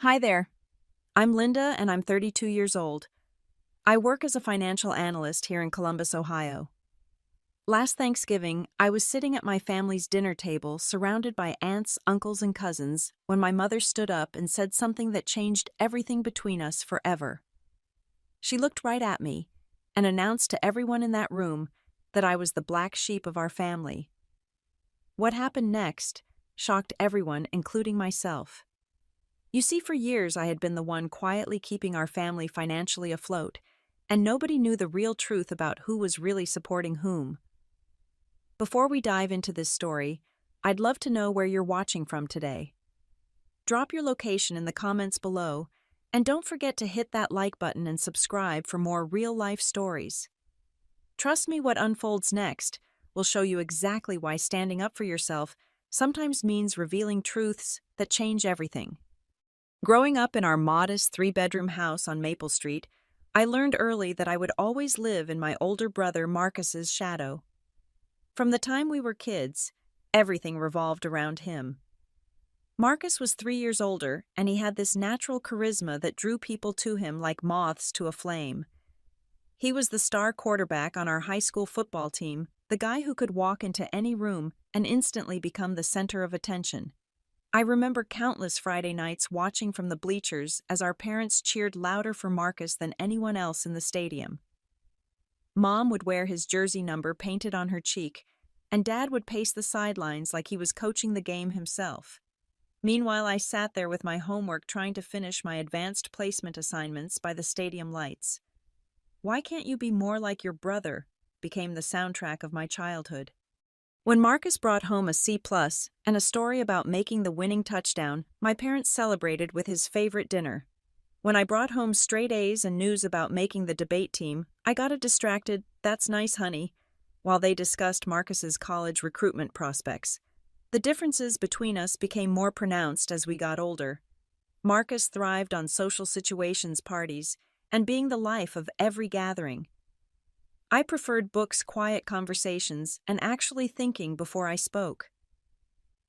Hi there. I'm Linda and I'm 32 years old. I work as a financial analyst here in Columbus, Ohio. Last Thanksgiving, I was sitting at my family's dinner table surrounded by aunts, uncles, and cousins when my mother stood up and said something that changed everything between us forever. She looked right at me and announced to everyone in that room that I was the black sheep of our family. What happened next shocked everyone, including myself. You see, for years I had been the one quietly keeping our family financially afloat, and nobody knew the real truth about who was really supporting whom. Before we dive into this story, I'd love to know where you're watching from today. Drop your location in the comments below, and don't forget to hit that like button and subscribe for more real-life stories. Trust me, what unfolds next will show you exactly why standing up for yourself sometimes means revealing truths that change everything. Growing up in our modest three-bedroom house on Maple Street, I learned early that I would always live in my older brother Marcus's shadow. From the time we were kids, everything revolved around him. Marcus was 3 years older, and he had this natural charisma that drew people to him like moths to a flame. He was the star quarterback on our high school football team, the guy who could walk into any room and instantly become the center of attention. I remember countless Friday nights watching from the bleachers as our parents cheered louder for Marcus than anyone else in the stadium. Mom would wear his jersey number painted on her cheek, and Dad would pace the sidelines like he was coaching the game himself. Meanwhile, I sat there with my homework trying to finish my advanced placement assignments by the stadium lights. "Why can't you be more like your brother?" became the soundtrack of my childhood. When Marcus brought home a C+ and a story about making the winning touchdown, my parents celebrated with his favorite dinner. When I brought home straight A's and news about making the debate team, I got a distracted "that's nice, honey," while they discussed Marcus's college recruitment prospects. The differences between us became more pronounced as we got older. Marcus thrived on social situations, parties, and being the life of every gathering. I preferred books, quiet conversations, and actually thinking before I spoke.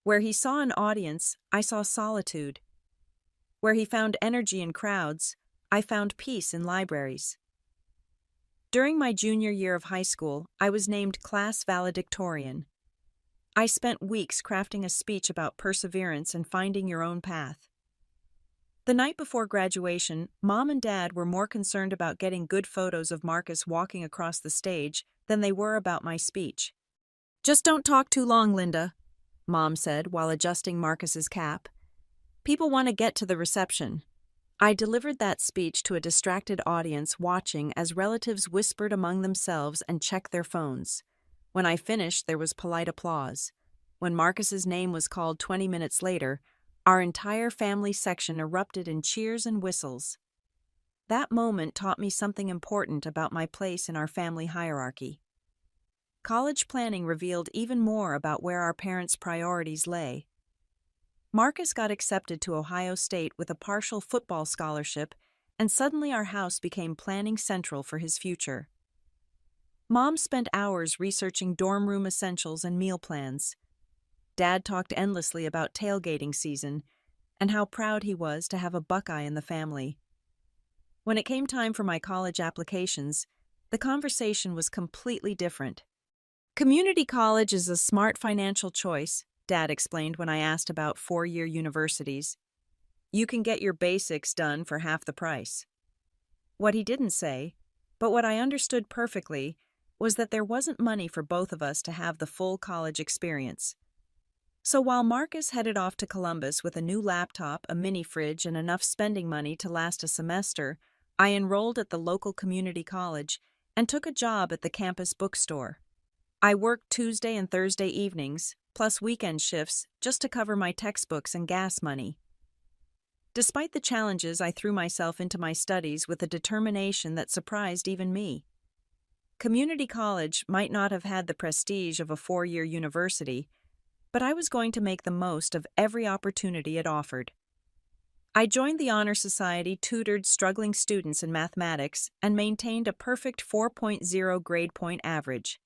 Where he saw an audience, I saw solitude. Where he found energy in crowds, I found peace in libraries. During my junior year of high school, I was named class valedictorian. I spent weeks crafting a speech about perseverance and finding your own path. The night before graduation, Mom and Dad were more concerned about getting good photos of Marcus walking across the stage than they were about my speech. "Just don't talk too long, Linda," Mom said while adjusting Marcus's cap. "People want to get to the reception." I delivered that speech to a distracted audience watching as relatives whispered among themselves and checked their phones. When I finished, there was polite applause. When Marcus's name was called 20 minutes later, our entire family section erupted in cheers and whistles. That moment taught me something important about my place in our family hierarchy. College planning revealed even more about where our parents' priorities lay. Marcus got accepted to Ohio State with a partial football scholarship, and suddenly our house became planning central for his future. Mom spent hours researching dorm room essentials and meal plans. Dad talked endlessly about tailgating season and how proud he was to have a Buckeye in the family. When it came time for my college applications, the conversation was completely different. "Community college is a smart financial choice," Dad explained when I asked about four-year universities. "You can get your basics done for half the price." What he didn't say, but what I understood perfectly, was that there wasn't money for both of us to have the full college experience. So while Marcus headed off to Columbus with a new laptop, a mini fridge, and enough spending money to last a semester, I enrolled at the local community college and took a job at the campus bookstore. I worked Tuesday and Thursday evenings, plus weekend shifts, just to cover my textbooks and gas money. Despite the challenges, I threw myself into my studies with a determination that surprised even me. Community college might not have had the prestige of a four-year university, but I was going to make the most of every opportunity it offered. I joined the Honor Society, tutored struggling students in mathematics, and maintained a perfect 4.0 grade point average.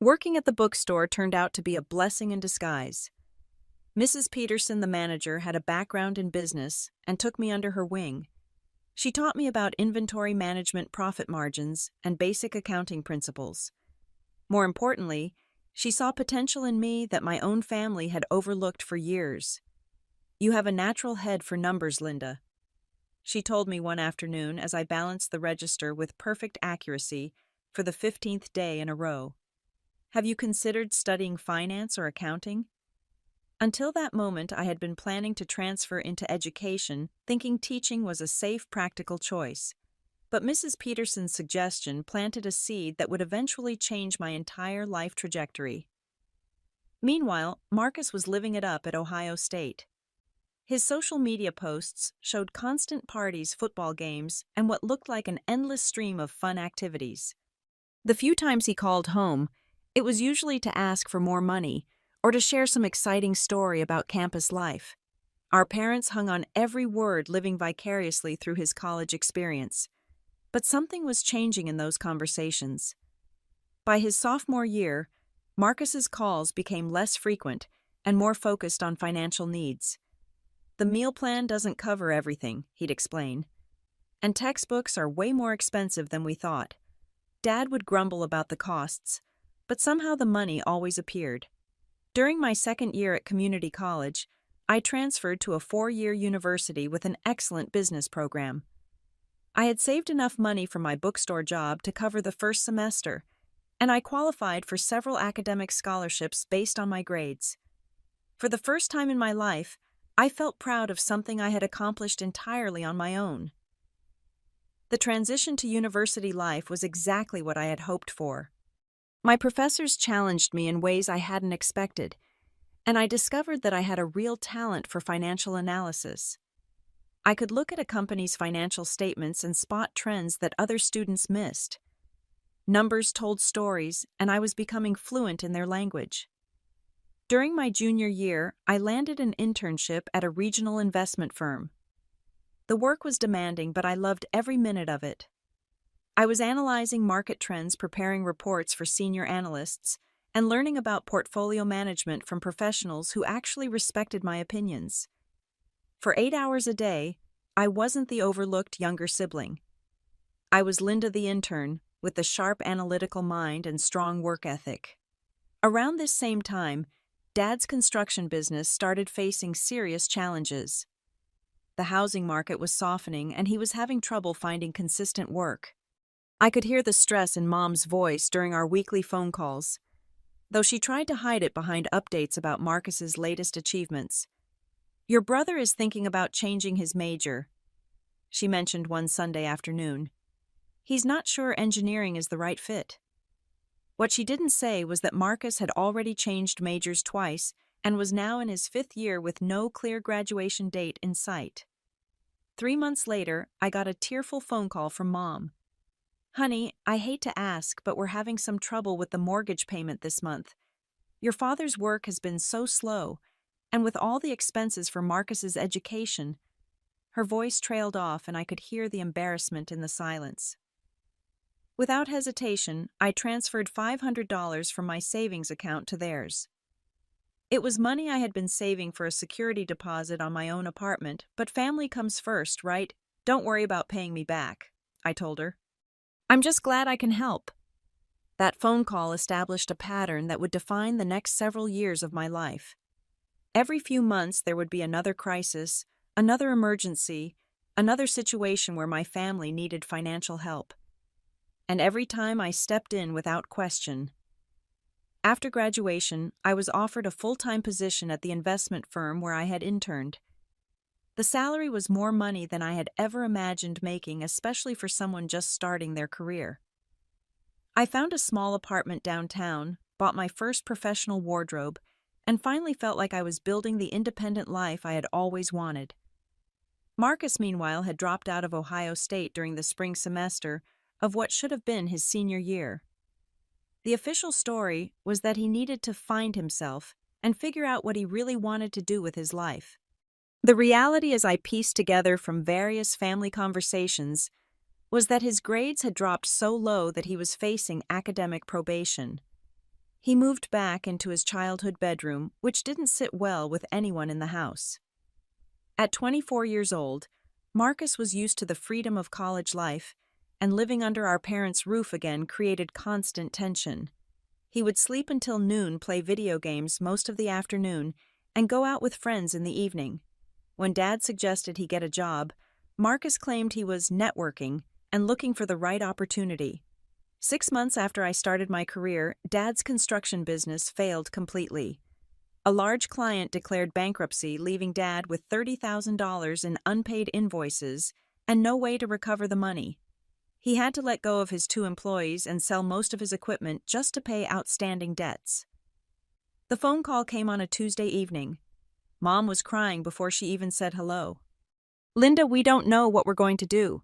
Working at the bookstore turned out to be a blessing in disguise. Mrs. Peterson, the manager, had a background in business and took me under her wing. She taught me about inventory management, profit margins, and basic accounting principles. More importantly, she saw potential in me that my own family had overlooked for years. "You have a natural head for numbers, Linda," she told me one afternoon as I balanced the register with perfect accuracy for the 15th day in a row. "Have you considered studying finance or accounting?" Until that moment, I had been planning to transfer into education, thinking teaching was a safe, practical choice. But Mrs. Peterson's suggestion planted a seed that would eventually change my entire life trajectory. Meanwhile, Marcus was living it up at Ohio State. His social media posts showed constant parties, football games, and what looked like an endless stream of fun activities. The few times he called home, it was usually to ask for more money or to share some exciting story about campus life. Our parents hung on every word, living vicariously through his college experience. But something was changing in those conversations. By his sophomore year, Marcus's calls became less frequent and more focused on financial needs. "The meal plan doesn't cover everything," he'd explain. "And textbooks are way more expensive than we thought." Dad would grumble about the costs, but somehow the money always appeared. During my second year at community college, I transferred to a 4-year university with an excellent business program. I had saved enough money from my bookstore job to cover the first semester, and I qualified for several academic scholarships based on my grades. For the first time in my life, I felt proud of something I had accomplished entirely on my own. The transition to university life was exactly what I had hoped for. My professors challenged me in ways I hadn't expected, and I discovered that I had a real talent for financial analysis. I could look at a company's financial statements and spot trends that other students missed. Numbers told stories, and I was becoming fluent in their language. During my junior year, I landed an internship at a regional investment firm. The work was demanding, but I loved every minute of it. I was analyzing market trends, preparing reports for senior analysts, and learning about portfolio management from professionals who actually respected my opinions. For 8 hours a day, I wasn't the overlooked younger sibling. I was Linda the intern, with the sharp analytical mind and strong work ethic. Around this same time, Dad's construction business started facing serious challenges. The housing market was softening, and he was having trouble finding consistent work. I could hear the stress in Mom's voice during our weekly phone calls, though she tried to hide it behind updates about Marcus's latest achievements. "Your brother is thinking about changing his major," she mentioned one Sunday afternoon. "He's not sure engineering is the right fit." What she didn't say was that Marcus had already changed majors twice and was now in his 5th year with no clear graduation date in sight. 3 months later, I got a tearful phone call from Mom. "Honey, I hate to ask, but we're having some trouble with the mortgage payment this month. Your father's work has been so slow, and with all the expenses for Marcus's education." Her voice trailed off, and I could hear the embarrassment in the silence. Without hesitation, I transferred $500 from my savings account to theirs. It was money I had been saving for a security deposit on my own apartment, but family comes first, right? "Don't worry about paying me back," I told her. "I'm just glad I can help." That phone call established a pattern that would define the next several years of my life. Every few months there would be another crisis, another emergency, another situation where my family needed financial help. And every time I stepped in without question. After graduation, I was offered a full-time position at the investment firm where I had interned. The salary was more money than I had ever imagined making, especially for someone just starting their career. I found a small apartment downtown, bought my first professional wardrobe, and finally felt like I was building the independent life I had always wanted. Marcus, meanwhile, had dropped out of Ohio State during the spring semester of what should have been his senior year. The official story was that he needed to find himself and figure out what he really wanted to do with his life. The reality, as I pieced together from various family conversations, was that his grades had dropped so low that he was facing academic probation. He moved back into his childhood bedroom, which didn't sit well with anyone in the house. At 24 years old, Marcus was used to the freedom of college life, and living under our parents' roof again created constant tension. He would sleep until noon, play video games most of the afternoon, and go out with friends in the evening. When Dad suggested he get a job, Marcus claimed he was networking and looking for the right opportunity. 6 months after I started my career, Dad's construction business failed completely. A large client declared bankruptcy, leaving Dad with $30,000 in unpaid invoices and no way to recover the money. He had to let go of his 2 employees and sell most of his equipment just to pay outstanding debts. The phone call came on a Tuesday evening. Mom was crying before she even said hello. "Linda, we don't know what we're going to do.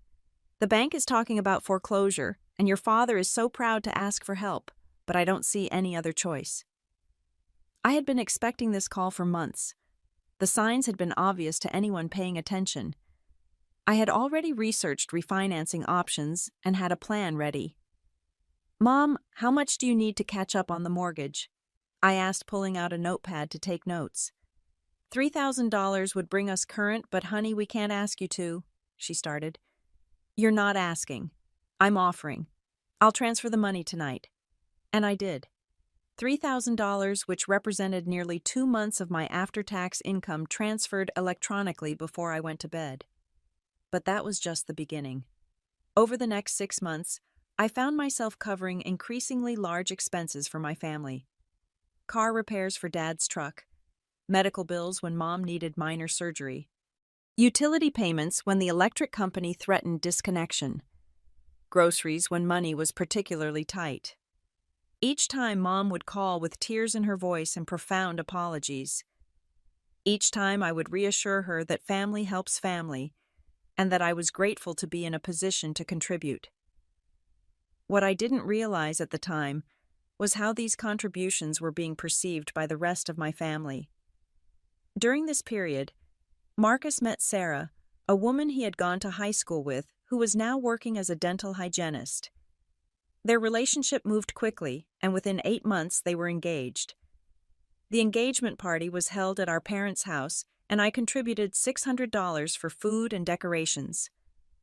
The bank is talking about foreclosure, and your father is so proud to ask for help, but I don't see any other choice." I had been expecting this call for months. The signs had been obvious to anyone paying attention. I had already researched refinancing options and had a plan ready. "Mom, how much do you need to catch up on the mortgage?" I asked, pulling out a notepad to take notes. $3,000 would bring us current, but honey, we can't ask you to," she started. "You're not asking. I'm offering. I'll transfer the money tonight." And I did. $3,000, which represented nearly 2 months of my after-tax income, transferred electronically before I went to bed. But that was just the beginning. Over the next 6 months, I found myself covering increasingly large expenses for my family. Car repairs for Dad's truck, medical bills when Mom needed minor surgery, utility payments when the electric company threatened disconnection, groceries when money was particularly tight. Each time Mom would call with tears in her voice and profound apologies. Each time I would reassure her that family helps family, and that I was grateful to be in a position to contribute. What I didn't realize at the time was how these contributions were being perceived by the rest of my family. During this period, Marcus met Sarah, a woman he had gone to high school with, who was now working as a dental hygienist. Their relationship moved quickly, and within 8 months they were engaged. The engagement party was held at our parents' house, and I contributed $600 for food and decorations.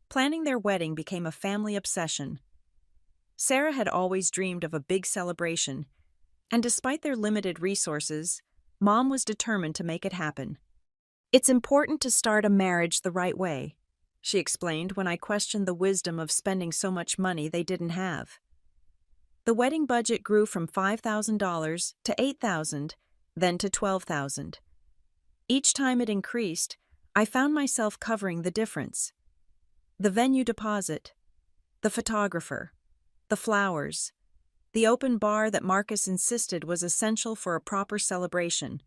Planning their wedding became a family obsession. Sarah had always dreamed of a big celebration, and despite their limited resources, Mom was determined to make it happen. "It's important to start a marriage the right way," she explained when I questioned the wisdom of spending so much money they didn't have. The wedding budget grew from $5,000 to $8,000, then to $12,000. Each time it increased, I found myself covering the difference. The venue deposit, the photographer, the flowers, the open bar that Marcus insisted was essential for a proper celebration.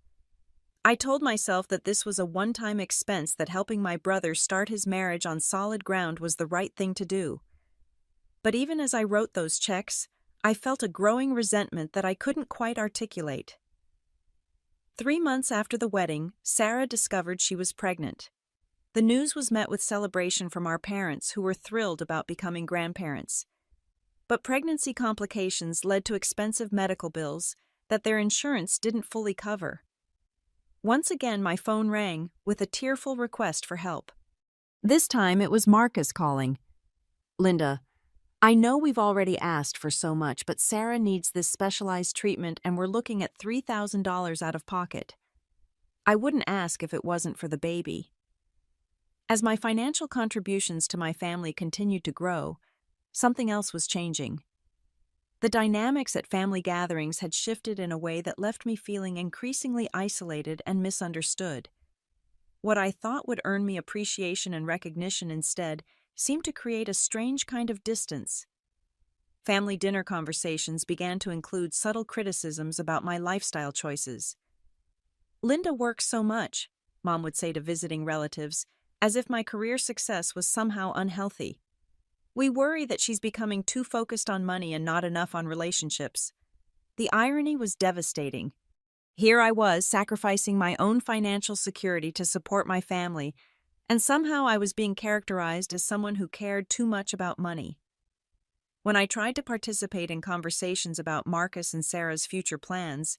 I told myself that this was a one-time expense, that helping my brother start his marriage on solid ground was the right thing to do. But even as I wrote those checks, I felt a growing resentment that I couldn't quite articulate. 3 months after the wedding, Sarah discovered she was pregnant. The news was met with celebration from our parents, who were thrilled about becoming grandparents. But pregnancy complications led to expensive medical bills that their insurance didn't fully cover. Once again, my phone rang with a tearful request for help. This time it was Marcus calling. "Linda, I know we've already asked for so much, but Sarah needs this specialized treatment and we're looking at $3,000 out of pocket. I wouldn't ask if it wasn't for the baby." As my financial contributions to my family continued to grow, something else was changing. The dynamics at family gatherings had shifted in a way that left me feeling increasingly isolated and misunderstood. What I thought would earn me appreciation and recognition instead seemed to create a strange kind of distance. Family dinner conversations began to include subtle criticisms about my lifestyle choices. "Linda works so much," Mom would say to visiting relatives, as if my career success was somehow unhealthy. "We worry that she's becoming too focused on money and not enough on relationships." The irony was devastating. Here I was, sacrificing my own financial security to support my family, and somehow I was being characterized as someone who cared too much about money. When I tried to participate in conversations about Marcus and Sarah's future plans,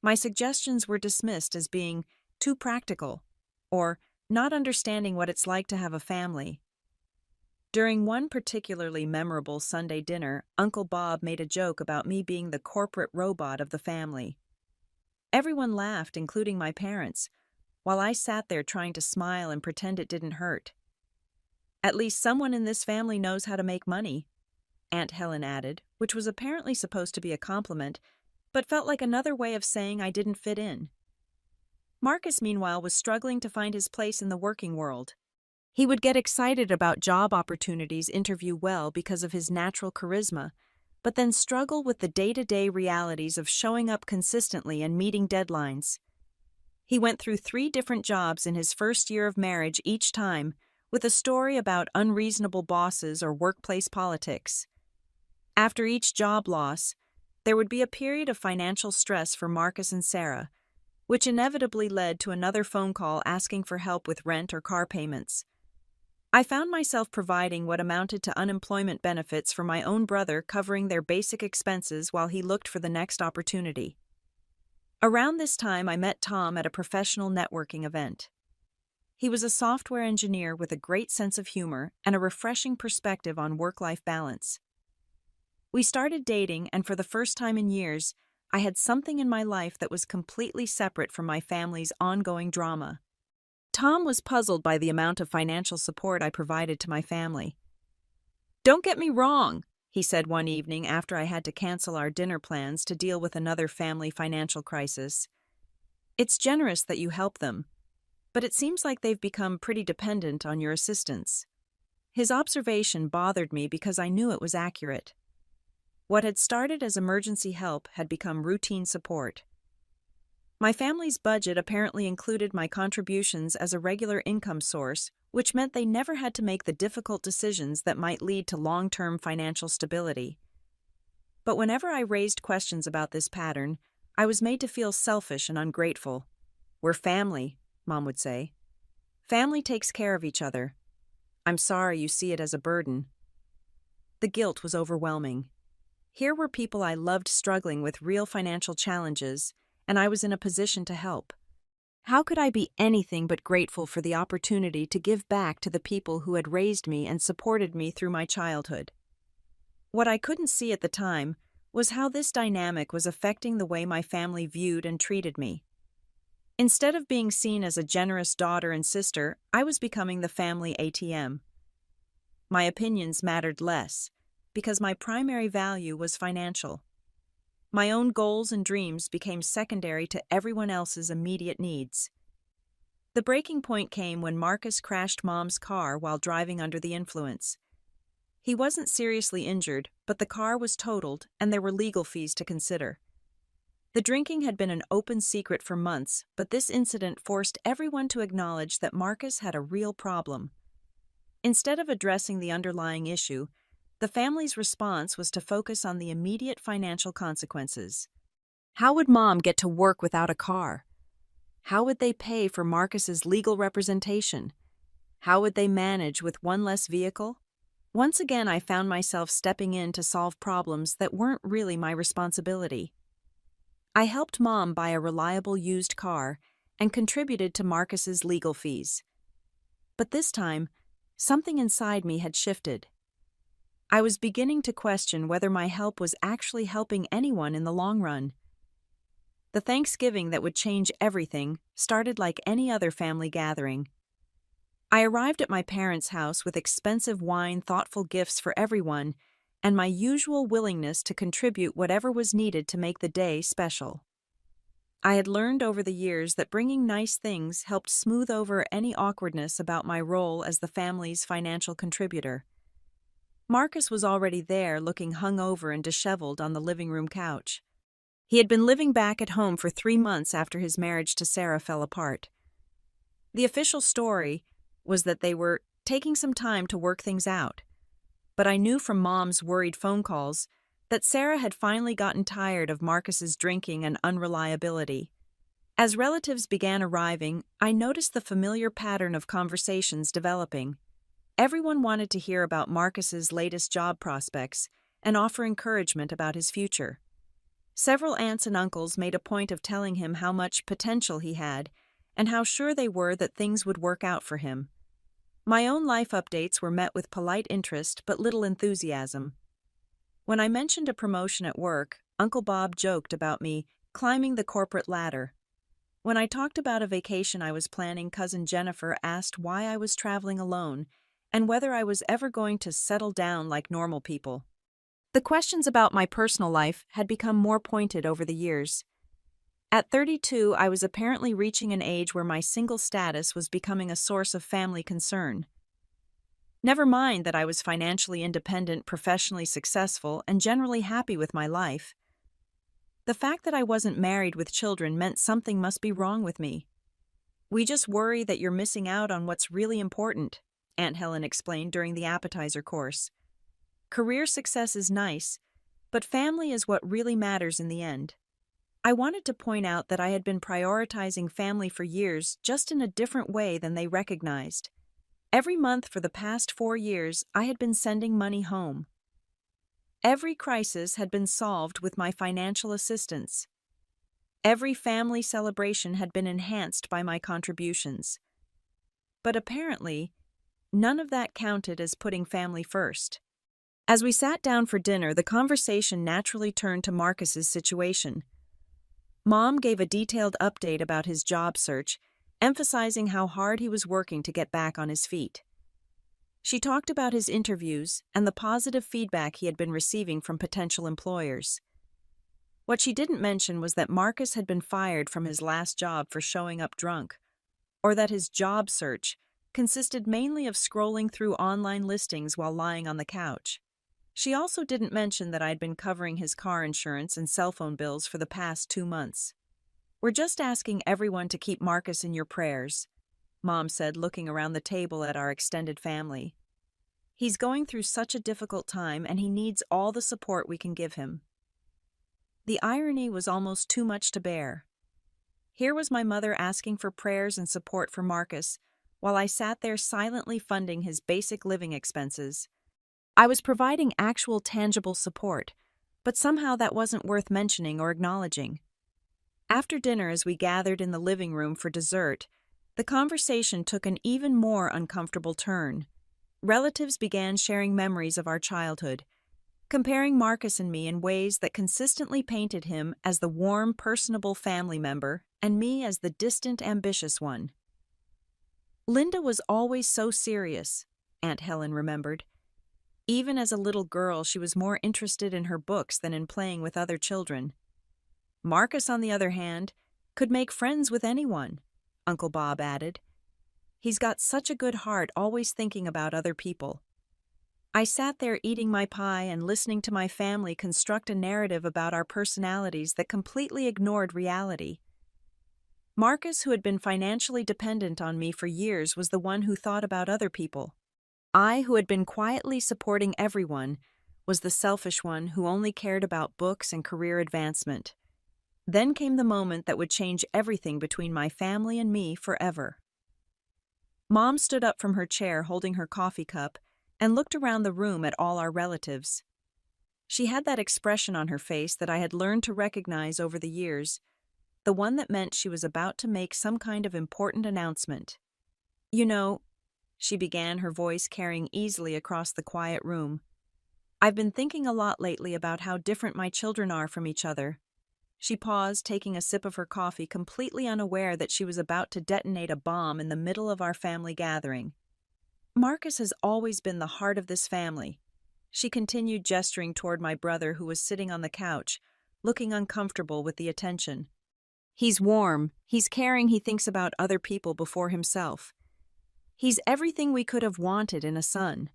my suggestions were dismissed as being too practical or not understanding what it's like to have a family. During one particularly memorable Sunday dinner, Uncle Bob made a joke about me being the corporate robot of the family. Everyone laughed, including my parents, while I sat there trying to smile and pretend it didn't hurt. "At least someone in this family knows how to make money," Aunt Helen added, which was apparently supposed to be a compliment, but felt like another way of saying I didn't fit in. Marcus, meanwhile, was struggling to find his place in the working world. He would get excited about job opportunities, interview well because of his natural charisma, but then struggle with the day-to-day realities of showing up consistently and meeting deadlines. He went through 3 different jobs in his first year of marriage each time, with a story about unreasonable bosses or workplace politics. After each job loss, there would be a period of financial stress for Marcus and Sarah, which inevitably led to another phone call asking for help with rent or car payments. I found myself providing what amounted to unemployment benefits for my own brother, covering their basic expenses while he looked for the next opportunity. Around this time, I met Tom at a professional networking event. He was a software engineer with a great sense of humor and a refreshing perspective on work-life balance. We started dating, and for the first time in years, I had something in my life that was completely separate from my family's ongoing drama. Tom was puzzled by the amount of financial support I provided to my family. "Don't get me wrong," he said one evening after I had to cancel our dinner plans to deal with another family financial crisis. "It's generous that you help them, but it seems like they've become pretty dependent on your assistance." His observation bothered me because I knew it was accurate. What had started as emergency help had become routine support. My family's budget apparently included my contributions as a regular income source, which meant they never had to make the difficult decisions that might lead to long-term financial stability. But whenever I raised questions about this pattern, I was made to feel selfish and ungrateful. "We're family," Mom would say. "Family takes care of each other. I'm sorry you see it as a burden." The guilt was overwhelming. Here were people I loved struggling with real financial challenges, and I was in a position to help. How could I be anything but grateful for the opportunity to give back to the people who had raised me and supported me through my childhood? What I couldn't see at the time was how this dynamic was affecting the way my family viewed and treated me. Instead of being seen as a generous daughter and sister, I was becoming the family ATM. My opinions mattered less, because my primary value was financial. My own goals and dreams became secondary to everyone else's immediate needs. The breaking point came when Marcus crashed Mom's car while driving under the influence. He wasn't seriously injured, but the car was totaled and there were legal fees to consider. The drinking had been an open secret for months, but this incident forced everyone to acknowledge that Marcus had a real problem. Instead of addressing the underlying issue, the family's response was to focus on the immediate financial consequences. How would Mom get to work without a car? How would they pay for Marcus's legal representation? How would they manage with one less vehicle? Once again, I found myself stepping in to solve problems that weren't really my responsibility. I helped Mom buy a reliable used car and contributed to Marcus's legal fees. But this time, something inside me had shifted. I was beginning to question whether my help was actually helping anyone in the long run. The Thanksgiving that would change everything started like any other family gathering. I arrived at my parents' house with expensive wine, thoughtful gifts for everyone, and my usual willingness to contribute whatever was needed to make the day special. I had learned over the years that bringing nice things helped smooth over any awkwardness about my role as the family's financial contributor. Marcus was already there, looking hungover and disheveled on the living room couch. He had been living back at home for 3 months after his marriage to Sarah fell apart. The official story was that they were taking some time to work things out, but I knew from Mom's worried phone calls that Sarah had finally gotten tired of Marcus's drinking and unreliability. As relatives began arriving, I noticed the familiar pattern of conversations developing. Everyone wanted to hear about Marcus's latest job prospects, and offer encouragement about his future. Several aunts and uncles made a point of telling him how much potential he had and how sure they were that things would work out for him. My own life updates were met with polite interest but little enthusiasm. When I mentioned a promotion at work, Uncle Bob joked about me climbing the corporate ladder. When I talked about a vacation I was planning, Cousin Jennifer asked why I was traveling alone and whether I was ever going to settle down like normal people. The questions about my personal life had become more pointed over the years. At 32, I was apparently reaching an age where my single status was becoming a source of family concern. Never mind that I was financially independent, professionally successful, and generally happy with my life. The fact that I wasn't married with children meant something must be wrong with me. "We just worry that you're missing out on what's really important," Aunt Helen explained during the appetizer course. "Career success is nice, but family is what really matters in the end." I wanted to point out that I had been prioritizing family for years, just in a different way than they recognized. Every month for the past 4 years, I had been sending money home. Every crisis had been solved with my financial assistance. Every family celebration had been enhanced by my contributions. But apparently, none of that counted as putting family first. As we sat down for dinner, the conversation naturally turned to Marcus's situation. Mom gave a detailed update about his job search, emphasizing how hard he was working to get back on his feet. She talked about his interviews and the positive feedback he had been receiving from potential employers. What she didn't mention was that Marcus had been fired from his last job for showing up drunk, or that his job search consisted mainly of scrolling through online listings while lying on the couch. She also didn't mention that I'd been covering his car insurance and cell phone bills for the past 2 months. "We're just asking everyone to keep Marcus in your prayers," Mom said, looking around the table at our extended family. "He's going through such a difficult time and he needs all the support we can give him." The irony was almost too much to bear. Here was my mother asking for prayers and support for Marcus, while I sat there silently funding his basic living expenses. I was providing actual tangible support, but somehow that wasn't worth mentioning or acknowledging. After dinner, as we gathered in the living room for dessert, the conversation took an even more uncomfortable turn. Relatives began sharing memories of our childhood, comparing Marcus and me in ways that consistently painted him as the warm, personable family member and me as the distant, ambitious one. "Linda was always so serious," Aunt Helen remembered. "Even as a little girl, she was more interested in her books than in playing with other children. Marcus, on the other hand, could make friends with anyone," Uncle Bob added. "He's got such a good heart, always thinking about other people." I sat there eating my pie and listening to my family construct a narrative about our personalities that completely ignored reality. Marcus, who had been financially dependent on me for years, was the one who thought about other people. I, who had been quietly supporting everyone, was the selfish one who only cared about books and career advancement. Then came the moment that would change everything between my family and me forever. Mom stood up from her chair holding her coffee cup and looked around the room at all our relatives. She had that expression on her face that I had learned to recognize over the years, the one that meant she was about to make some kind of important announcement. "You know," she began, her voice carrying easily across the quiet room, "I've been thinking a lot lately about how different my children are from each other." She paused, taking a sip of her coffee, completely unaware that she was about to detonate a bomb in the middle of our family gathering. "Marcus has always been the heart of this family," she continued, gesturing toward my brother who was sitting on the couch, looking uncomfortable with the attention. "He's warm, he's caring, he thinks about other people before himself. He's everything we could have wanted in a son."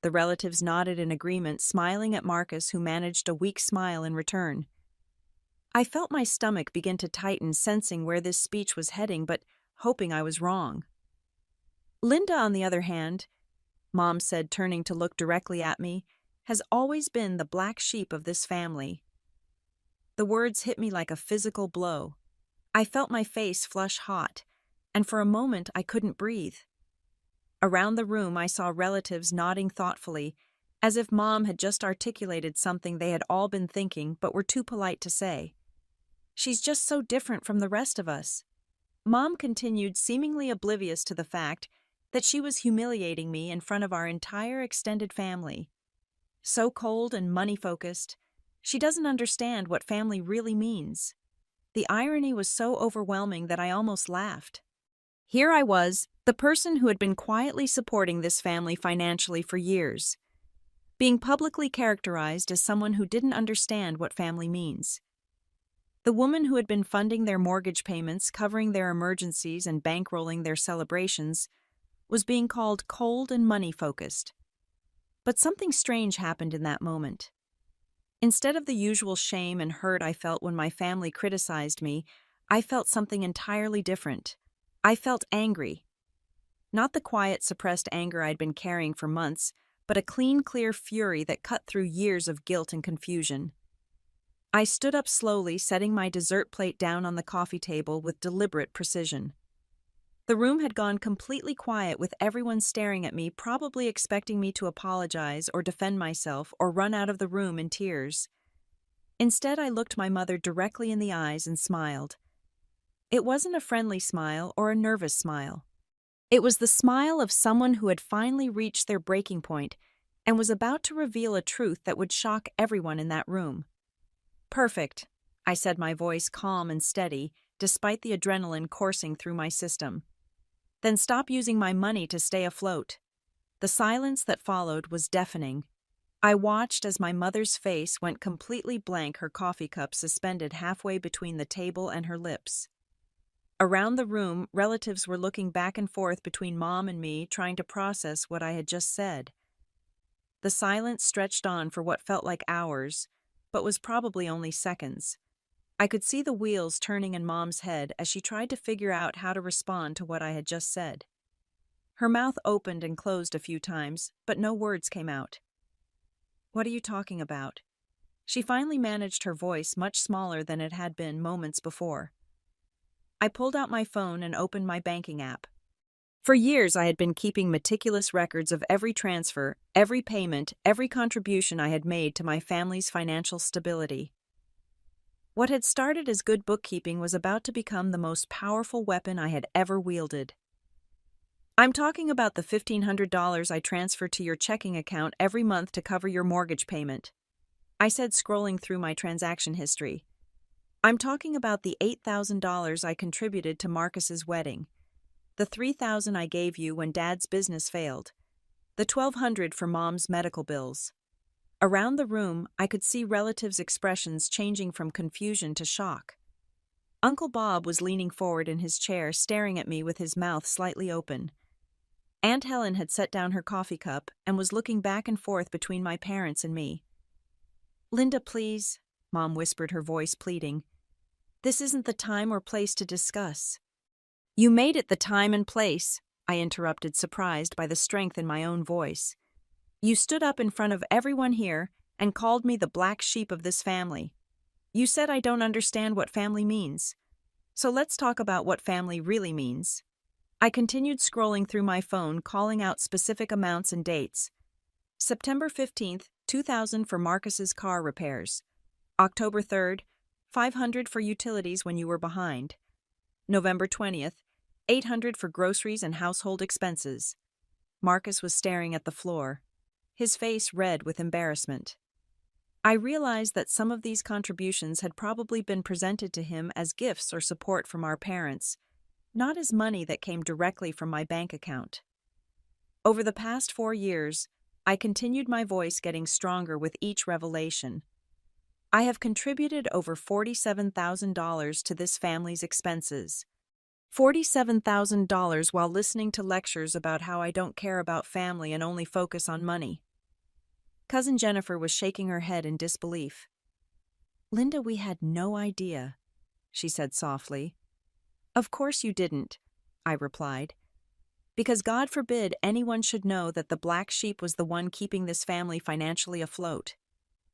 The relatives nodded in agreement, smiling at Marcus, who managed a weak smile in return. I felt my stomach begin to tighten, sensing where this speech was heading, but hoping I was wrong. "Linda, on the other hand," Mom said, turning to look directly at me, "has always been the black sheep of this family." The words hit me like a physical blow. I felt my face flush hot, and for a moment I couldn't breathe. Around the room I saw relatives nodding thoughtfully, as if Mom had just articulated something they had all been thinking but were too polite to say. "She's just so different from the rest of us." Mom continued, seemingly oblivious to the fact that she was humiliating me in front of our entire extended family. "So cold and money-focused. She doesn't understand what family really means." The irony was so overwhelming that I almost laughed. Here I was, the person who had been quietly supporting this family financially for years, being publicly characterized as someone who didn't understand what family means. The woman who had been funding their mortgage payments, covering their emergencies, and bankrolling their celebrations was being called cold and money-focused. But something strange happened in that moment. Instead of the usual shame and hurt I felt when my family criticized me, I felt something entirely different. I felt angry. Not the quiet, suppressed anger I'd been carrying for months, but a clean, clear fury that cut through years of guilt and confusion. I stood up slowly, setting my dessert plate down on the coffee table with deliberate precision. The room had gone completely quiet, with everyone staring at me, probably expecting me to apologize or defend myself or run out of the room in tears. Instead, I looked my mother directly in the eyes and smiled. It wasn't a friendly smile or a nervous smile. It was the smile of someone who had finally reached their breaking point and was about to reveal a truth that would shock everyone in that room. "Perfect," I said, my voice calm and steady, despite the adrenaline coursing through my system. "Then stop using my money to stay afloat." The silence that followed was deafening. I watched as my mother's face went completely blank, her coffee cup suspended halfway between the table and her lips. Around the room, relatives were looking back and forth between Mom and me, trying to process what I had just said. The silence stretched on for what felt like hours, but was probably only seconds. I could see the wheels turning in Mom's head as she tried to figure out how to respond to what I had just said. Her mouth opened and closed a few times, but no words came out. "What are you talking about?" She finally managed, her voice much smaller than it had been moments before. I pulled out my phone and opened my banking app. For years, I had been keeping meticulous records of every transfer, every payment, every contribution I had made to my family's financial stability. What had started as good bookkeeping was about to become the most powerful weapon I had ever wielded. "I'm talking about the $1,500 I transfer to your checking account every month to cover your mortgage payment," I said, scrolling through my transaction history. "I'm talking about the $8,000 I contributed to Marcus's wedding, the $3,000 I gave you when Dad's business failed, the $1,200 for Mom's medical bills." Around the room, I could see relatives' expressions changing from confusion to shock. Uncle Bob was leaning forward in his chair, staring at me with his mouth slightly open. Aunt Helen had set down her coffee cup and was looking back and forth between my parents and me. "Linda, please," Mom whispered, her voice pleading. "This isn't the time or place to discuss." "You made it the time and place," I interrupted, surprised by the strength in my own voice. "You stood up in front of everyone here and called me the black sheep of this family. You said I don't understand what family means. So let's talk about what family really means." I continued scrolling through my phone, calling out specific amounts and dates. September 15th, 2000 for Marcus's car repairs. October 3rd, 500 for utilities when you were behind. November 20th, 800 for groceries and household expenses. Marcus was staring at the floor, his face red with embarrassment. I realized that some of these contributions had probably been presented to him as gifts or support from our parents, not as money that came directly from my bank account. Over the past 4 years, I continued, my voice getting stronger with each revelation. I have contributed over $47,000 to this family's expenses. $47,000 while listening to lectures about how I don't care about family and only focus on money. Cousin Jennifer was shaking her head in disbelief. "Linda, we had no idea," she said softly. "Of course you didn't," I replied. "Because God forbid anyone should know that the black sheep was the one keeping this family financially afloat.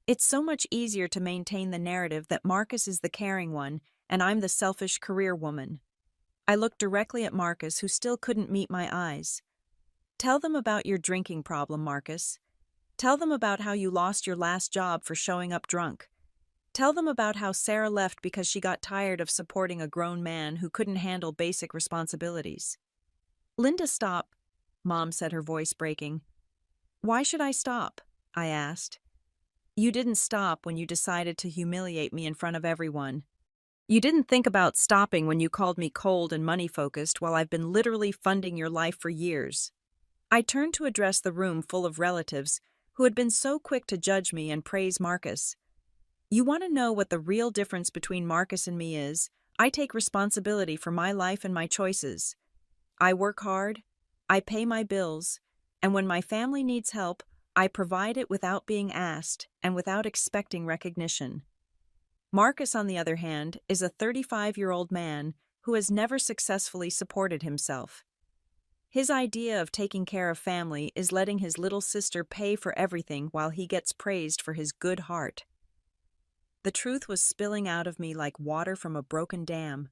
It's so much easier to maintain the narrative that Marcus is the caring one and I'm the selfish career woman." I looked directly at Marcus, who still couldn't meet my eyes. "Tell them about your drinking problem, Marcus." Tell them about how you lost your last job for showing up drunk. Tell them about how Sarah left because she got tired of supporting a grown man who couldn't handle basic responsibilities. Linda, stop, Mom said, her voice breaking. Why should I stop? I asked. You didn't stop when you decided to humiliate me in front of everyone. You didn't think about stopping when you called me cold and money-focused while I've been literally funding your life for years. I turned to address the room full of relatives who had been so quick to judge me and praise Marcus. You want to know what the real difference between Marcus and me is? I take responsibility for my life and my choices. I work hard, I pay my bills, and when my family needs help, I provide it without being asked and without expecting recognition. Marcus, on the other hand, is a 35-year-old man who has never successfully supported himself. His idea of taking care of family is letting his little sister pay for everything while he gets praised for his good heart. The truth was spilling out of me like water from a broken dam.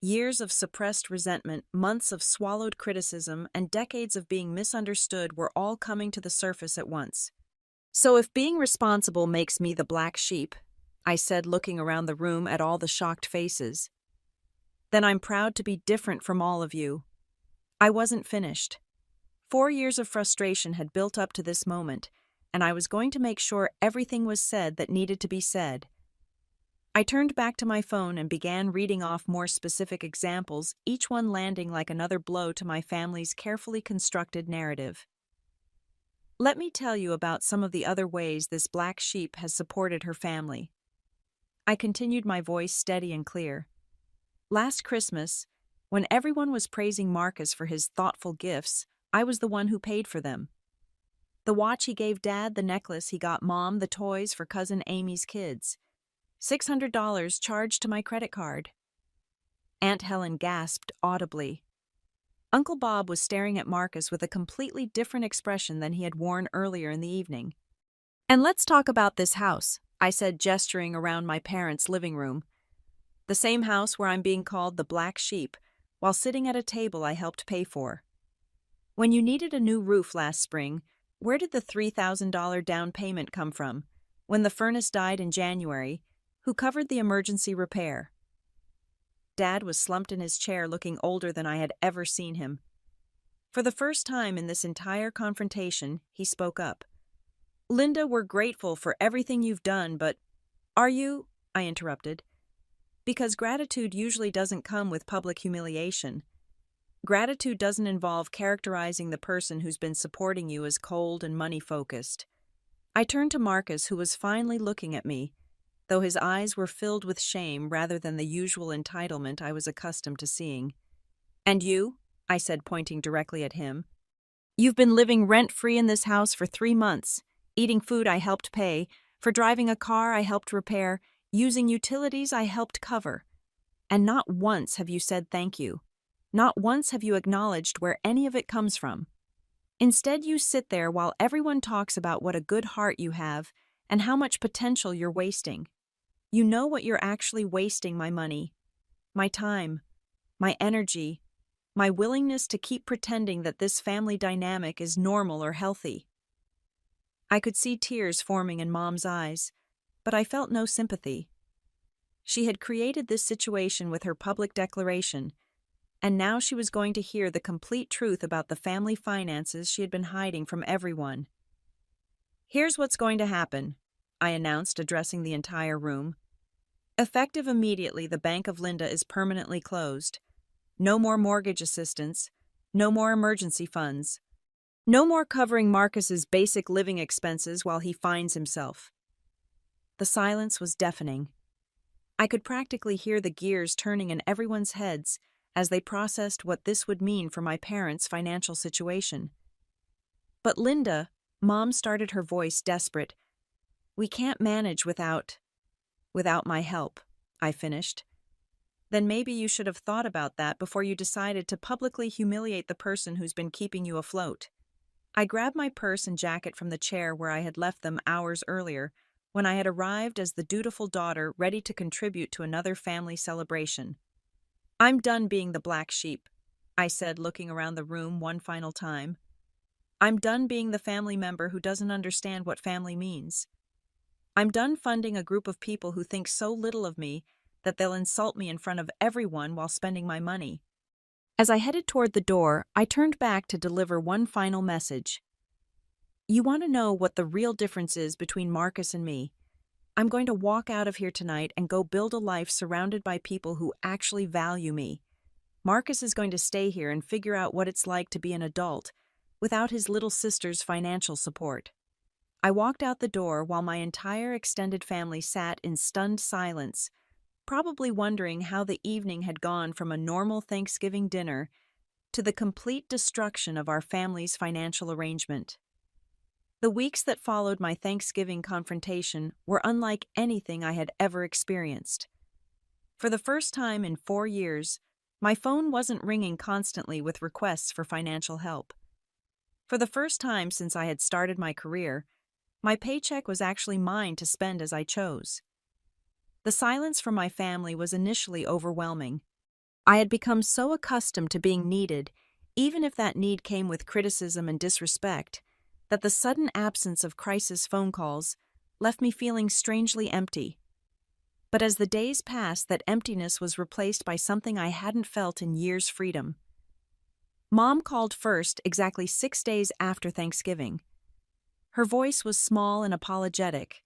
Years of suppressed resentment, months of swallowed criticism, and decades of being misunderstood were all coming to the surface at once. So if being responsible makes me the black sheep, I said, looking around the room at all the shocked faces, then I'm proud to be different from all of you. I wasn't finished. 4 years of frustration had built up to this moment, and I was going to make sure everything was said that needed to be said. I turned back to my phone and began reading off more specific examples, each one landing like another blow to my family's carefully constructed narrative. Let me tell you about some of the other ways this black sheep has supported her family. I continued, my voice steady and clear. Last Christmas, when everyone was praising Marcus for his thoughtful gifts, I was the one who paid for them. The watch he gave Dad, the necklace he got Mom, the toys for Cousin Amy's kids. $600 charged to my credit card. Aunt Helen gasped audibly. Uncle Bob was staring at Marcus with a completely different expression than he had worn earlier in the evening. And let's talk about this house, I said, gesturing around my parents' living room. The same house where I'm being called the black sheep, while sitting at a table I helped pay for. When you needed a new roof last spring, where did the $3,000 down payment come from? When the furnace died in January, who covered the emergency repair? Dad was slumped in his chair, looking older than I had ever seen him. For the first time in this entire confrontation, he spoke up. Linda, we're grateful for everything you've done, but are you? I interrupted. Because gratitude usually doesn't come with public humiliation. Gratitude doesn't involve characterizing the person who's been supporting you as cold and money-focused. I turned to Marcus, who was finally looking at me, though his eyes were filled with shame rather than the usual entitlement I was accustomed to seeing. And you? I said, pointing directly at him. You've been living rent-free in this house for 3 months, eating food I helped pay, for driving a car I helped repair, using utilities I helped cover. And not once have you said thank you. Not once have you acknowledged where any of it comes from. Instead, you sit there while everyone talks about what a good heart you have and how much potential you're wasting. You know what you're actually wasting: my money, my time, my energy, my willingness to keep pretending that this family dynamic is normal or healthy. I could see tears forming in Mom's eyes, but I felt no sympathy. She had created this situation with her public declaration, and now she was going to hear the complete truth about the family finances she had been hiding from everyone. Here's what's going to happen, I announced, addressing the entire room. Effective immediately, the Bank of Linda is permanently closed. No more mortgage assistance, no more emergency funds, no more covering Marcus's basic living expenses while he finds himself. The silence was deafening. I could practically hear the gears turning in everyone's heads as they processed what this would mean for my parents' financial situation. But Linda, Mom started, her voice desperate. We can't manage without my help, I finished. Then maybe you should have thought about that before you decided to publicly humiliate the person who's been keeping you afloat. I grabbed my purse and jacket from the chair where I had left them hours earlier, when I had arrived as the dutiful daughter ready to contribute to another family celebration. I'm done being the black sheep, I said, looking around the room one final time. I'm done being the family member who doesn't understand what family means. I'm done funding a group of people who think so little of me that they'll insult me in front of everyone while spending my money. As I headed toward the door, I turned back to deliver one final message. You want to know what the real difference is between Marcus and me? I'm going to walk out of here tonight and go build a life surrounded by people who actually value me. Marcus is going to stay here and figure out what it's like to be an adult without his little sister's financial support. I walked out the door while my entire extended family sat in stunned silence, probably wondering how the evening had gone from a normal Thanksgiving dinner to the complete destruction of our family's financial arrangement. The weeks that followed my Thanksgiving confrontation were unlike anything I had ever experienced. For the first time in 4 years, my phone wasn't ringing constantly with requests for financial help. For the first time since I had started my career, my paycheck was actually mine to spend as I chose. The silence from my family was initially overwhelming. I had become so accustomed to being needed, even if that need came with criticism and disrespect, that the sudden absence of crisis phone calls left me feeling strangely empty. But as the days passed, that emptiness was replaced by something I hadn't felt in years' freedom. Mom called first exactly 6 days after Thanksgiving. Her voice was small and apologetic,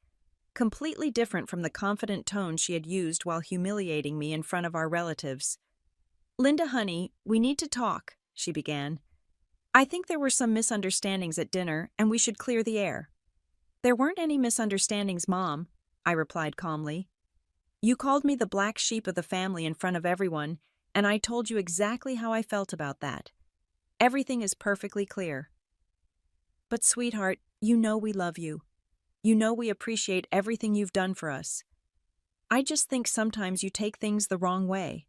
completely different from the confident tone she had used while humiliating me in front of our relatives. "Linda, honey, we need to talk," she began. "I think there were some misunderstandings at dinner, and we should clear the air." "There weren't any misunderstandings, Mom," I replied calmly. "You called me the black sheep of the family in front of everyone, and I told you exactly how I felt about that. Everything is perfectly clear." "But sweetheart, you know we love you. You know we appreciate everything you've done for us. I just think sometimes you take things the wrong way."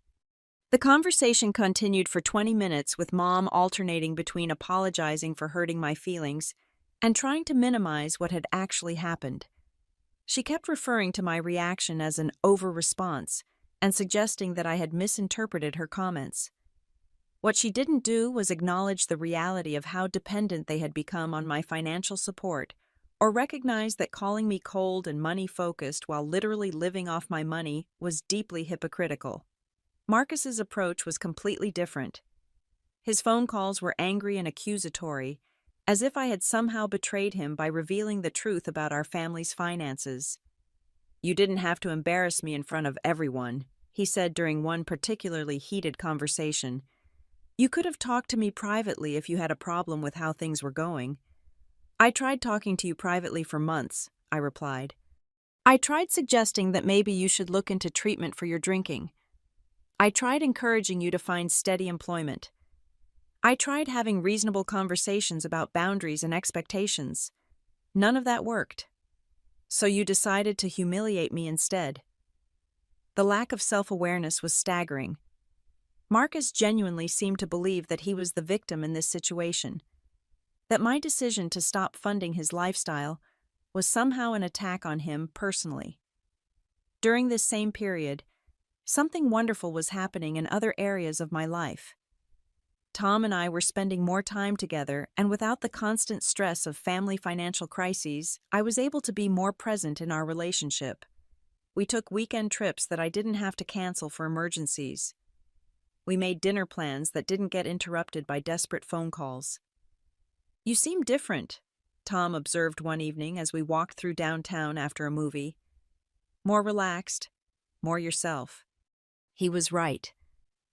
The conversation continued for 20 minutes with Mom alternating between apologizing for hurting my feelings and trying to minimize what had actually happened. She kept referring to my reaction as an over-response and suggesting that I had misinterpreted her comments. What she didn't do was acknowledge the reality of how dependent they had become on my financial support, or recognize that calling me cold and money-focused while literally living off my money was deeply hypocritical. Marcus's approach was completely different. His phone calls were angry and accusatory, as if I had somehow betrayed him by revealing the truth about our family's finances. "You didn't have to embarrass me in front of everyone," he said during one particularly heated conversation. "You could have talked to me privately if you had a problem with how things were going." "I tried talking to you privately for months," I replied. "I tried suggesting that maybe you should look into treatment for your drinking. I tried encouraging you to find steady employment. I tried having reasonable conversations about boundaries and expectations. None of that worked. So you decided to humiliate me instead." The lack of self-awareness was staggering. Marcus genuinely seemed to believe that he was the victim in this situation, that my decision to stop funding his lifestyle was somehow an attack on him personally. During this same period, something wonderful was happening in other areas of my life. Tom and I were spending more time together, and without the constant stress of family financial crises, I was able to be more present in our relationship. We took weekend trips that I didn't have to cancel for emergencies. We made dinner plans that didn't get interrupted by desperate phone calls. "You seem different," Tom observed one evening as we walked through downtown after a movie. "More relaxed, more yourself." He was right.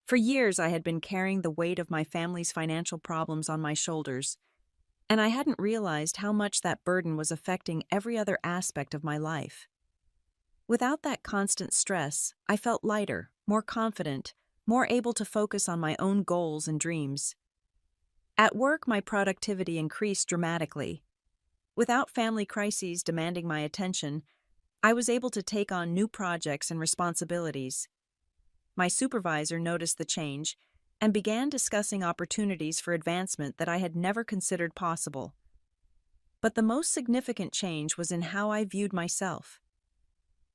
For years I had been carrying the weight of my family's financial problems on my shoulders, and I hadn't realized how much that burden was affecting every other aspect of my life. Without that constant stress, I felt lighter, more confident, more able to focus on my own goals and dreams. At work, my productivity increased dramatically. Without family crises demanding my attention, I was able to take on new projects and responsibilities. My supervisor noticed the change and began discussing opportunities for advancement that I had never considered possible. But the most significant change was in how I viewed myself.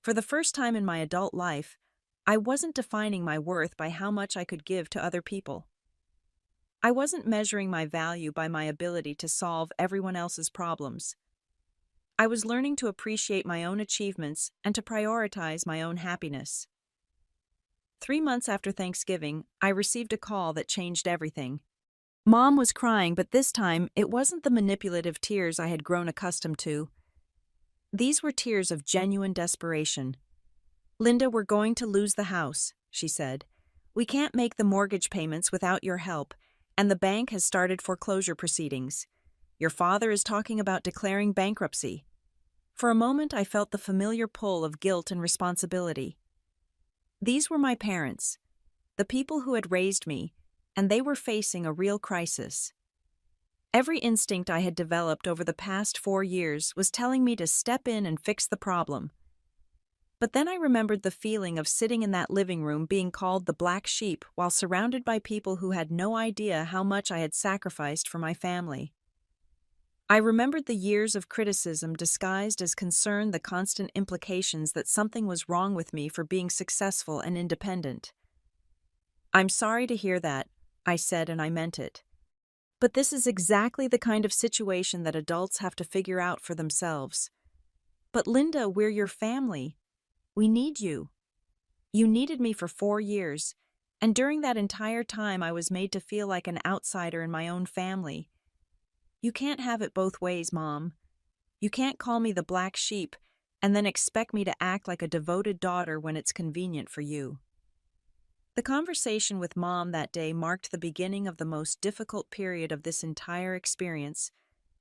For the first time in my adult life, I wasn't defining my worth by how much I could give to other people. I wasn't measuring my value by my ability to solve everyone else's problems. I was learning to appreciate my own achievements and to prioritize my own happiness. 3 months after Thanksgiving, I received a call that changed everything. Mom was crying, but this time it wasn't the manipulative tears I had grown accustomed to. These were tears of genuine desperation. "Linda, we're going to lose the house," she said. "We can't make the mortgage payments without your help, and the bank has started foreclosure proceedings. Your father is talking about declaring bankruptcy." For a moment, I felt the familiar pull of guilt and responsibility. These were my parents, the people who had raised me, and they were facing a real crisis. Every instinct I had developed over the past 4 years was telling me to step in and fix the problem. But then I remembered the feeling of sitting in that living room being called the black sheep while surrounded by people who had no idea how much I had sacrificed for my family. I remembered the years of criticism disguised as concern, the constant implications that something was wrong with me for being successful and independent. "I'm sorry to hear that," I said, and I meant it. "But this is exactly the kind of situation that adults have to figure out for themselves." "But Linda, we're your family. We need you. You needed me for 4 years, and during that entire time I was made to feel like an outsider in my own family. You can't have it both ways, Mom. You can't call me the black sheep and then expect me to act like a devoted daughter when it's convenient for you." The conversation with Mom that day marked the beginning of the most difficult period of this entire experience,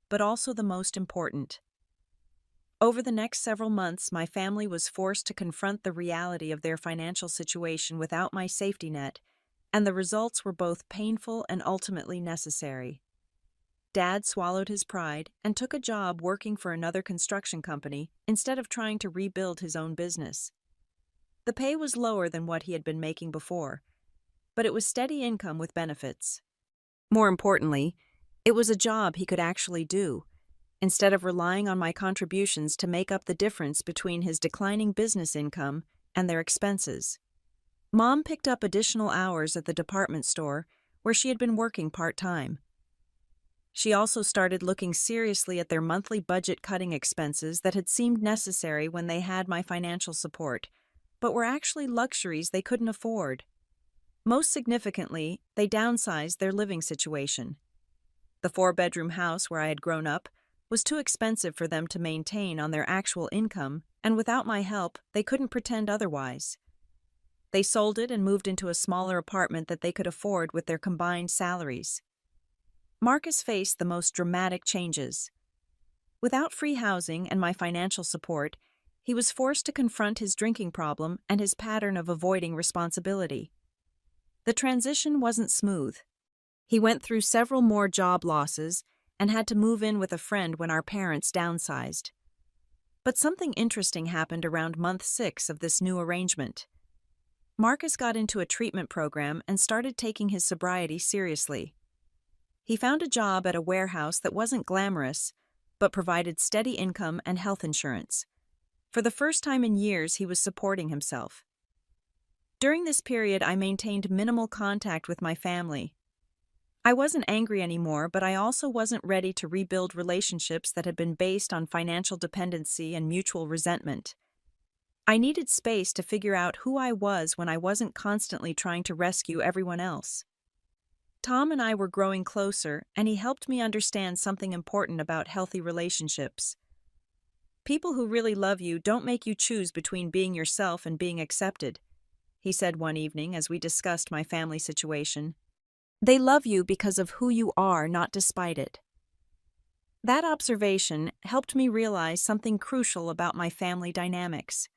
but also the most important. Over the next several months, my family was forced to confront the reality of their financial situation without my safety net, and the results were both painful and ultimately necessary. Dad swallowed his pride and took a job working for another construction company instead of trying to rebuild his own business. The pay was lower than what he had been making before, but it was steady income with benefits. More importantly, it was a job he could actually do, instead of relying on my contributions to make up the difference between his declining business income and their expenses. Mom picked up additional hours at the department store where she had been working part-time. She also started looking seriously at their monthly budget-cutting expenses that had seemed necessary when they had my financial support, but were actually luxuries they couldn't afford. Most significantly, they downsized their living situation. The 4-bedroom house where I had grown up was too expensive for them to maintain on their actual income, and without my help, they couldn't pretend otherwise. They sold it and moved into a smaller apartment that they could afford with their combined salaries. Marcus faced the most dramatic changes. Without free housing and my financial support, he was forced to confront his drinking problem and his pattern of avoiding responsibility. The transition wasn't smooth. He went through several more job losses and had to move in with a friend when our parents downsized. But something interesting happened around month 6 of this new arrangement. Marcus got into a treatment program and started taking his sobriety seriously. He found a job at a warehouse that wasn't glamorous, but provided steady income and health insurance. For the first time in years, he was supporting himself. During this period, I maintained minimal contact with my family. I wasn't angry anymore, but I also wasn't ready to rebuild relationships that had been based on financial dependency and mutual resentment. I needed space to figure out who I was when I wasn't constantly trying to rescue everyone else. Tom and I were growing closer, and he helped me understand something important about healthy relationships. People who really love you don't make you choose between being yourself and being accepted, he said one evening as we discussed my family situation. They love you because of who you are, not despite it. That observation helped me realize something crucial about my family dynamics.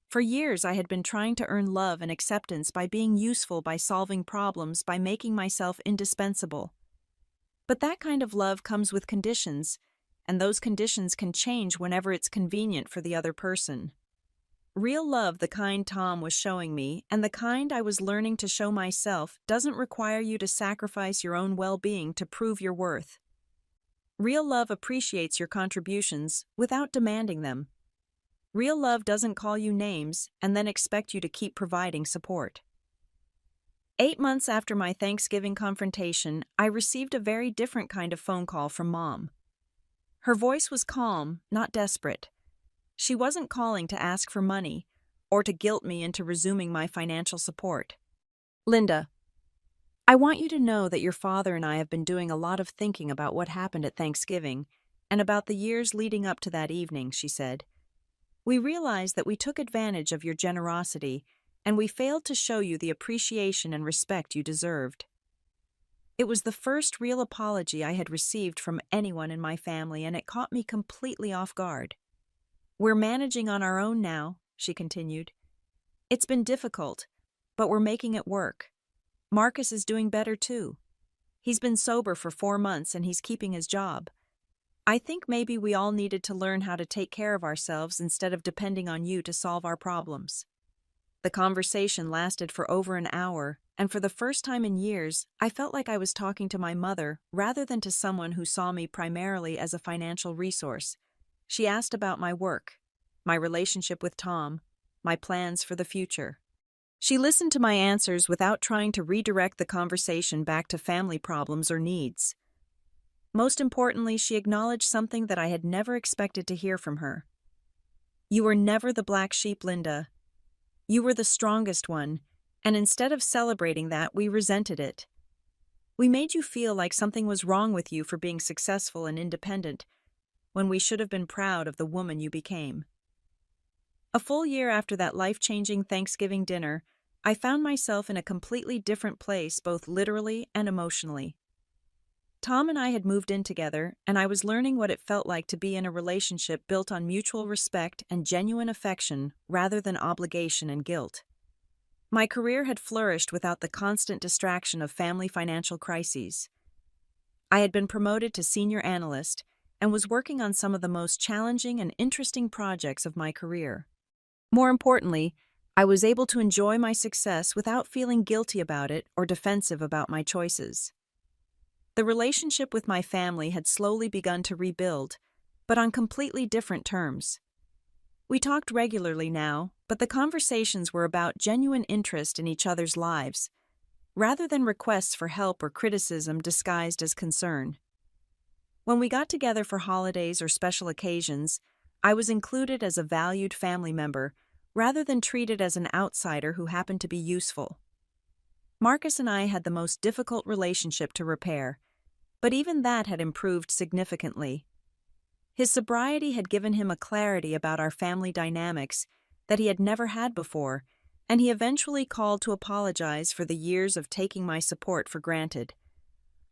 For years, I had been trying to earn love and acceptance by being useful, by solving problems, by making myself indispensable. But that kind of love comes with conditions, and those conditions can change whenever it's convenient for the other person. Real love, the kind Tom was showing me, and the kind I was learning to show myself, doesn't require you to sacrifice your own well-being to prove your worth. Real love appreciates your contributions without demanding them. Real love doesn't call you names and then expect you to keep providing support. 8 months after my Thanksgiving confrontation, I received a very different kind of phone call from Mom. Her voice was calm, not desperate. She wasn't calling to ask for money or to guilt me into resuming my financial support. "Linda, I want you to know that your father and I have been doing a lot of thinking about what happened at Thanksgiving and about the years leading up to that evening," she said. "We realize that we took advantage of your generosity and we failed to show you the appreciation and respect you deserved." It was the first real apology I had received from anyone in my family, and it caught me completely off guard. "We're managing on our own now," she continued. "It's been difficult, but we're making it work. Marcus is doing better too. He's been sober for 4 months and he's keeping his job. I think maybe we all needed to learn how to take care of ourselves instead of depending on you to solve our problems." The conversation lasted for over an hour, and for the first time in years, I felt like I was talking to my mother rather than to someone who saw me primarily as a financial resource. She asked about my work, my relationship with Tom, my plans for the future. She listened to my answers without trying to redirect the conversation back to family problems or needs. Most importantly, she acknowledged something that I had never expected to hear from her. "You were never the black sheep, Linda. You were the strongest one, and instead of celebrating that, we resented it. We made you feel like something was wrong with you for being successful and independent, when we should have been proud of the woman you became." A full year after that life-changing Thanksgiving dinner, I found myself in a completely different place, both literally and emotionally. Tom and I had moved in together, and I was learning what it felt like to be in a relationship built on mutual respect and genuine affection rather than obligation and guilt. My career had flourished without the constant distraction of family financial crises. I had been promoted to senior analyst and was working on some of the most challenging and interesting projects of my career. More importantly, I was able to enjoy my success without feeling guilty about it or defensive about my choices. The relationship with my family had slowly begun to rebuild, but on completely different terms. We talked regularly now, but the conversations were about genuine interest in each other's lives, rather than requests for help or criticism disguised as concern. When we got together for holidays or special occasions, I was included as a valued family member, rather than treated as an outsider who happened to be useful. Marcus and I had the most difficult relationship to repair, but even that had improved significantly. His sobriety had given him a clarity about our family dynamics that he had never had before, and he eventually called to apologize for the years of taking my support for granted.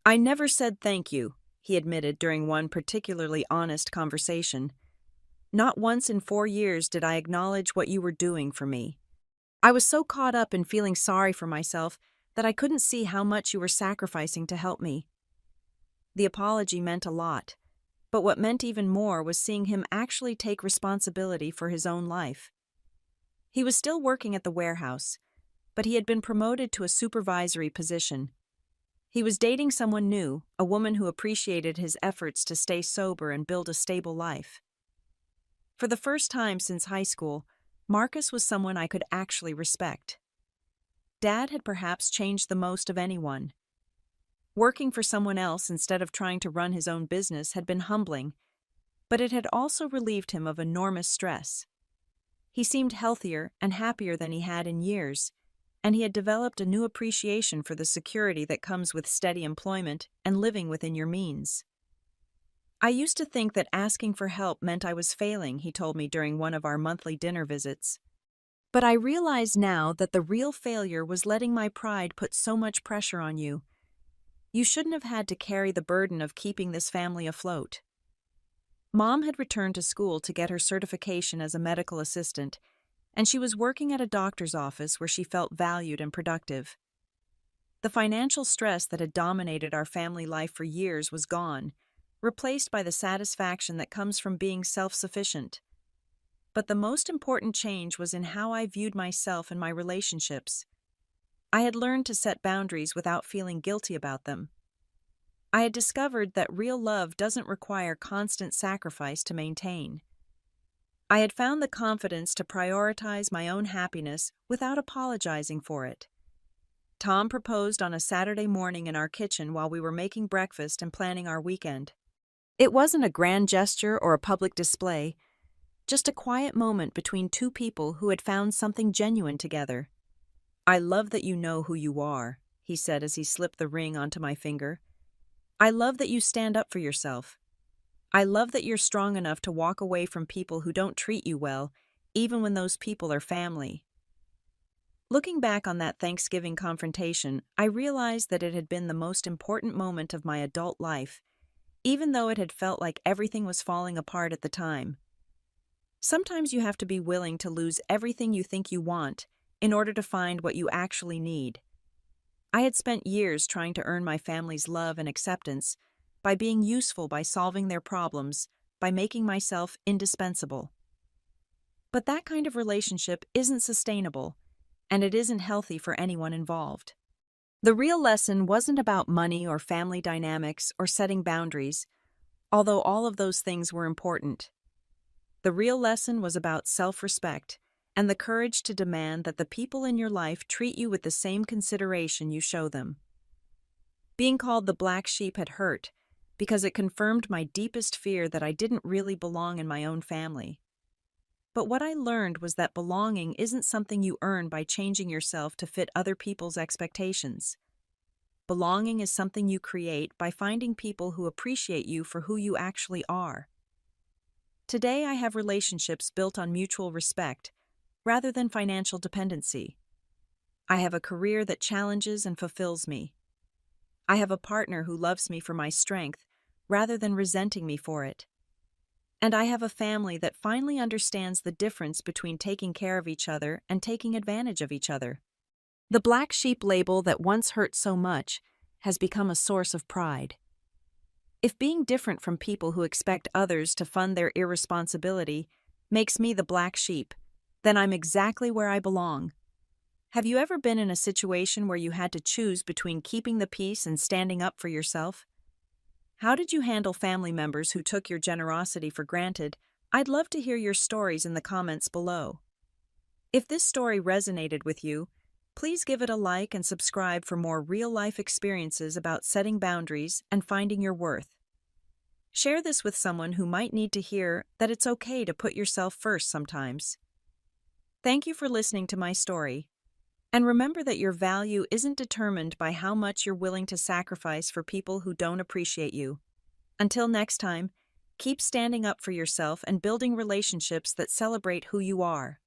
"I never said thank you," he admitted during one particularly honest conversation. "Not once in 4 years did I acknowledge what you were doing for me. I was so caught up in feeling sorry for myself that I couldn't see how much you were sacrificing to help me." The apology meant a lot, but what meant even more was seeing him actually take responsibility for his own life. He was still working at the warehouse, but he had been promoted to a supervisory position. He was dating someone new, a woman who appreciated his efforts to stay sober and build a stable life. For the first time since high school, Marcus was someone I could actually respect. Dad had perhaps changed the most of anyone. Working for someone else instead of trying to run his own business had been humbling, but it had also relieved him of enormous stress. He seemed healthier and happier than he had in years, and he had developed a new appreciation for the security that comes with steady employment and living within your means. "I used to think that asking for help meant I was failing," he told me during one of our monthly dinner visits. "But I realize now that the real failure was letting my pride put so much pressure on you. You shouldn't have had to carry the burden of keeping this family afloat." Mom had returned to school to get her certification as a medical assistant, and she was working at a doctor's office where she felt valued and productive. The financial stress that had dominated our family life for years was gone, replaced by the satisfaction that comes from being self-sufficient. But the most important change was in how I viewed myself and my relationships. I had learned to set boundaries without feeling guilty about them. I had discovered that real love doesn't require constant sacrifice to maintain. I had found the confidence to prioritize my own happiness without apologizing for it. Tom proposed on a Saturday morning in our kitchen while we were making breakfast and planning our weekend. It wasn't a grand gesture or a public display, just a quiet moment between two people who had found something genuine together. "I love that you know who you are," he said as he slipped the ring onto my finger. "I love that you stand up for yourself. I love that you're strong enough to walk away from people who don't treat you well, even when those people are family." Looking back on that Thanksgiving confrontation, I realized that it had been the most important moment of my adult life, even though it had felt like everything was falling apart at the time. Sometimes you have to be willing to lose everything you think you want in order to find what you actually need. I had spent years trying to earn my family's love and acceptance by being useful, by solving their problems, by making myself indispensable. But that kind of relationship isn't sustainable, and it isn't healthy for anyone involved. The real lesson wasn't about money or family dynamics or setting boundaries, although all of those things were important. The real lesson was about self-respect and the courage to demand that the people in your life treat you with the same consideration you show them. Being called the black sheep had hurt because it confirmed my deepest fear that I didn't really belong in my own family. But what I learned was that belonging isn't something you earn by changing yourself to fit other people's expectations. Belonging is something you create by finding people who appreciate you for who you actually are. Today, I have relationships built on mutual respect rather than financial dependency. I have a career that challenges and fulfills me. I have a partner who loves me for my strength rather than resenting me for it. And I have a family that finally understands the difference between taking care of each other and taking advantage of each other. The black sheep label that once hurt so much has become a source of pride. If being different from people who expect others to fund their irresponsibility makes me the black sheep, then I'm exactly where I belong. Have you ever been in a situation where you had to choose between keeping the peace and standing up for yourself? How did you handle family members who took your generosity for granted? I'd love to hear your stories in the comments below. If this story resonated with you, please give it a like and subscribe for more real-life experiences about setting boundaries and finding your worth. Share this with someone who might need to hear that it's okay to put yourself first sometimes. Thank you for listening to my story. And remember that your value isn't determined by how much you're willing to sacrifice for people who don't appreciate you. Until next time, keep standing up for yourself and building relationships that celebrate who you are.